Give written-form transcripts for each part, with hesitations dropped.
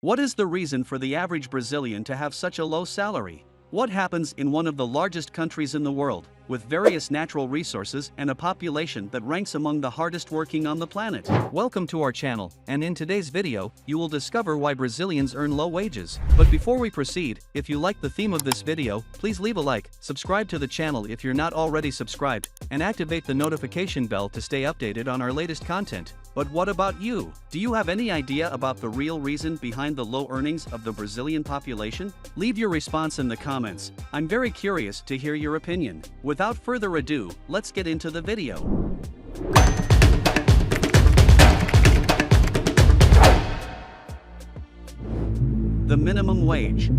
What is the reason for the average Brazilian to have such a low salary? What happens in one of the largest countries in the world, with various natural resources and a population that ranks among the hardest working on the planet? Welcome to our channel, and in today's video, you will discover why Brazilians earn low wages. But before we proceed, if you like the theme of this video, please leave a like, subscribe to the channel if you're not already subscribed, and activate the notification bell to stay updated on our latest content. But what about you? Do you have any idea about the real reason behind the low earnings of the Brazilian population? Leave your response in the comments. I'm very curious to hear your opinion. Without further ado, let's get into the video. The minimum wage.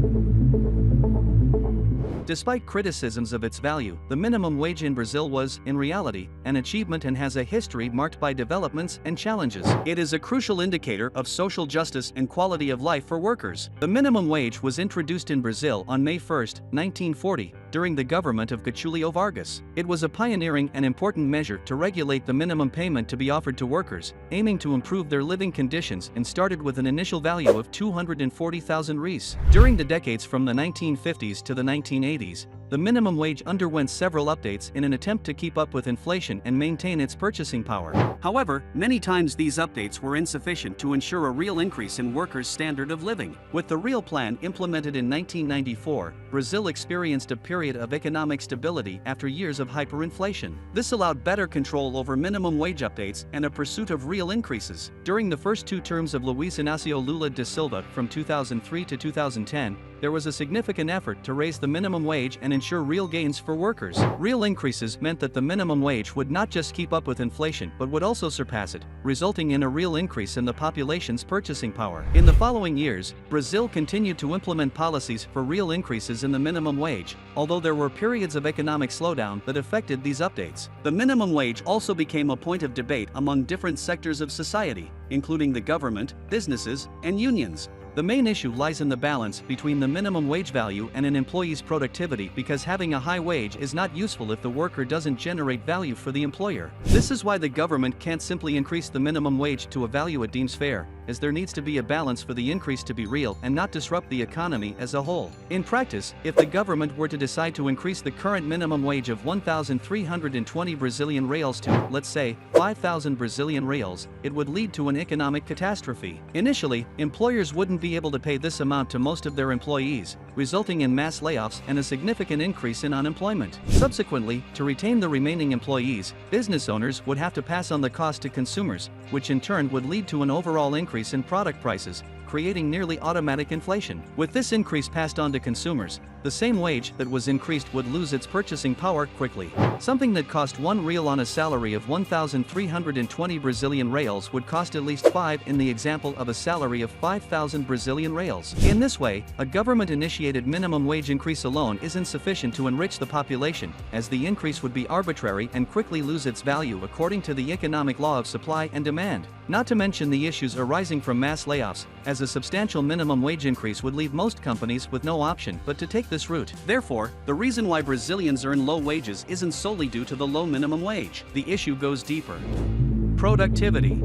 Despite criticisms of its value, the minimum wage in Brazil was, in reality, an achievement and has a history marked by developments and challenges. It is a crucial indicator of social justice and quality of life for workers. The minimum wage was introduced in Brazil on May 1, 1940, during the government of Getulio Vargas. It was a pioneering and important measure to regulate the minimum payment to be offered to workers, aiming to improve their living conditions, and started with an initial value of 240,000 reais. During the decades from the 1950s to the 1980s, the minimum wage underwent several updates in an attempt to keep up with inflation and maintain its purchasing power. However, many times these updates were insufficient to ensure a real increase in workers' standard of living. With the real plan implemented in 1994, Brazil experienced a period of economic stability after years of hyperinflation. This allowed better control over minimum wage updates and a pursuit of real increases. During the first two terms of Luiz Inácio Lula da Silva from 2003 to 2010, there was a significant effort to raise the minimum wage and ensure real gains for workers. Real increases meant that the minimum wage would not just keep up with inflation but would also surpass it, resulting in a real increase in the population's purchasing power. In the following years, Brazil continued to implement policies for real increases in the minimum wage, although there were periods of economic slowdown that affected these updates. The minimum wage also became a point of debate among different sectors of society, including the government, businesses, and unions. The main issue lies in the balance between the minimum wage value and an employee's productivity, because having a high wage is not useful if the worker doesn't generate value for the employer. This is why the government can't simply increase the minimum wage to a value it deems fair, as there needs to be a balance for the increase to be real and not disrupt the economy as a whole. In practice, if the government were to decide to increase the current minimum wage of 1,320 Brazilian reals to, let's say, 5,000 Brazilian reals, it would lead to an economic catastrophe. Initially, employers wouldn't be able to pay this amount to most of their employees, resulting in mass layoffs and a significant increase in unemployment. Subsequently, to retain the remaining employees, business owners would have to pass on the cost to consumers, which in turn would lead to an overall increase in product prices, creating nearly automatic inflation. With this increase passed on to consumers, the same wage that was increased would lose its purchasing power quickly. Something that cost 1 real on a salary of 1,320 Brazilian reals would cost at least 5 in the example of a salary of 5,000 Brazilian reals. In this way, a government-initiated minimum wage increase alone is insufficient to enrich the population, as the increase would be arbitrary and quickly lose its value according to the economic law of supply and demand. Not to mention the issues arising from mass layoffs, as a substantial minimum wage increase would leave most companies with no option but to take this route. Therefore, the reason why Brazilians earn low wages isn't solely due to the low minimum wage. The issue goes deeper. Productivity.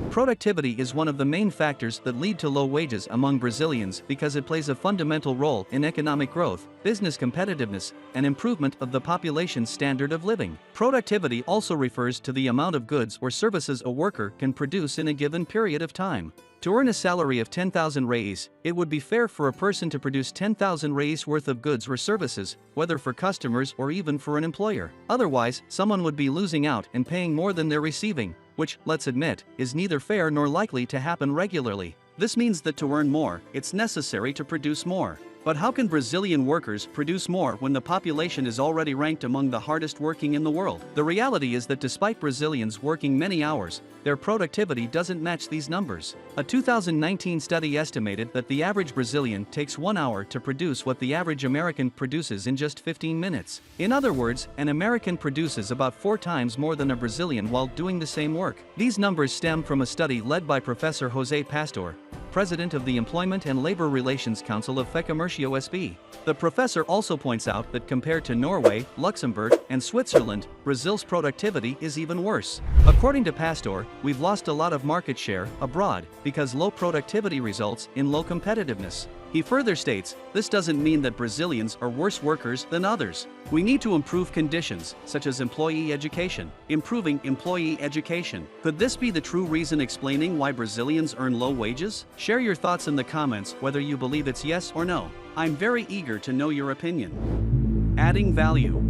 Productivity is one of the main factors that lead to low wages among Brazilians because it plays a fundamental role in economic growth, business competitiveness, and improvement of the population's standard of living. Productivity also refers to the amount of goods or services a worker can produce in a given period of time. To earn a salary of 10,000 reais, it would be fair for a person to produce 10,000 reais worth of goods or services, whether for customers or even for an employer. Otherwise, someone would be losing out and paying more than they're receiving, which, let's admit, is neither fair nor likely to happen regularly. This means that to earn more, it's necessary to produce more. But how can Brazilian workers produce more when the population is already ranked among the hardest working in the world? The reality is that despite Brazilians working many hours, their productivity doesn't match these numbers. A 2019 study estimated that the average Brazilian takes 1 hour to produce what the average American produces in just 15 minutes. In other words, an American produces about 4 times more than a Brazilian while doing the same work. These numbers stem from a study led by Professor José Pastor, president of the Employment and Labor Relations Council of FECommercio SB. The professor also points out that compared to Norway, Luxembourg, and Switzerland, Brazil's productivity is even worse. According to Pastor, we've lost a lot of market share abroad because low productivity results in low competitiveness. He further states, this doesn't mean that Brazilians are worse workers than others. We need to improve conditions, such as employee education. Improving employee education. Could this be the true reason explaining why Brazilians earn low wages? Share your thoughts in the comments whether you believe it's yes or no. I'm very eager to know your opinion. Adding value.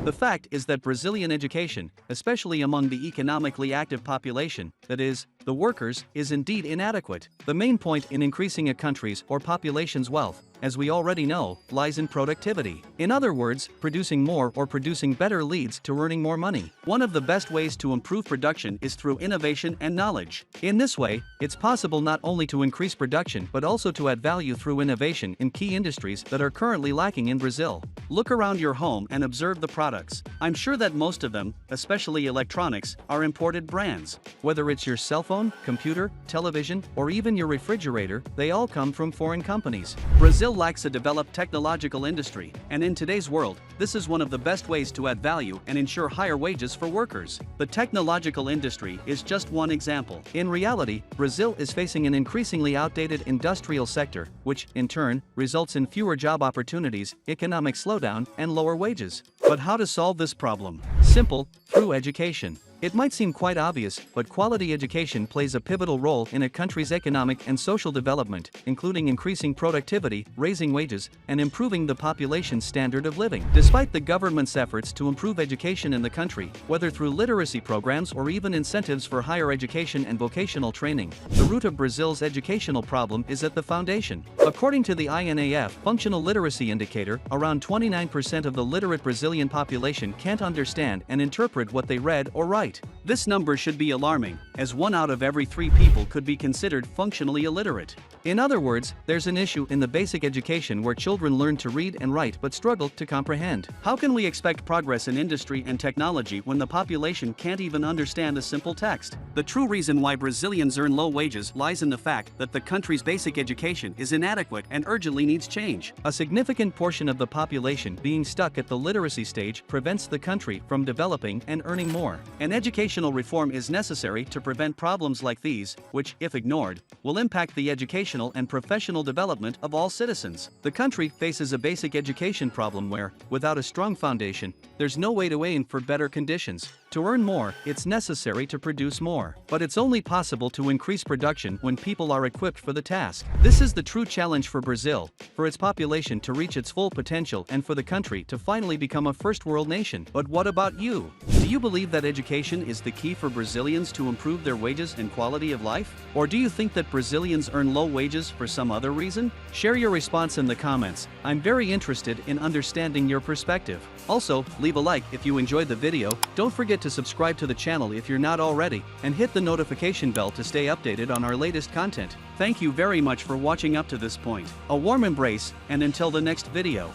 The fact is that Brazilian education, especially among the economically active population, that is, the workers, is indeed inadequate. The main point in increasing a country's or population's wealth, as we already know, lies in productivity. In other words, producing more or producing better leads to earning more money. One of the best ways to improve production is through innovation and knowledge. In this way, it's possible not only to increase production but also to add value through innovation in key industries that are currently lacking in Brazil. Look around your home and observe the products. I'm sure that most of them, especially electronics, are imported brands. Whether it's your cell phone, computer, television, or even your refrigerator, they all come from foreign companies. Brazil lacks a developed technological industry, and in today's world, this is one of the best ways to add value and ensure higher wages for workers. The technological industry is just one example. In reality, Brazil is facing an increasingly outdated industrial sector, which, in turn, results in fewer job opportunities, economic slowdown, and lower wages. But how to solve this problem? Simple, through education. It might seem quite obvious, but quality education plays a pivotal role in a country's economic and social development, including increasing productivity, raising wages, and improving the population's standard of living. Despite the government's efforts to improve education in the country, whether through literacy programs or even incentives for higher education and vocational training, the root of Brazil's educational problem is at the foundation. According to the INAF Functional Literacy Indicator, around 29% of the literate Brazilian population can't understand and interpret what they read or write. This number should be alarming, as 1 out of every 3 people could be considered functionally illiterate. In other words, there's an issue in the basic education where children learn to read and write but struggle to comprehend. How can we expect progress in industry and technology when the population can't even understand a simple text? The true reason why Brazilians earn low wages lies in the fact that the country's basic education is inadequate and urgently needs change. A significant portion of the population being stuck at the literacy stage prevents the country from developing and earning more. An educational reform is necessary to prevent problems like these, which, if ignored, will impact the educational and professional development of all citizens. The country faces a basic education problem where, without a strong foundation, there's no way to aim for better conditions. To earn more, it's necessary to produce more. But it's only possible to increase production when people are equipped for the task. This is the true challenge for Brazil, for its population to reach its full potential and for the country to finally become a first-world nation. But what about you? Do you believe that education is the key for Brazilians to improve their wages and quality of life? Or do you think that Brazilians earn low wages for some other reason? Share your response in the comments. I'm very interested in understanding your perspective. Also, leave a like if you enjoyed the video, don't forget to subscribe to the channel if you're not already, and hit the notification bell to stay updated on our latest content. Thank you very much for watching up to this point. A warm embrace, and until the next video.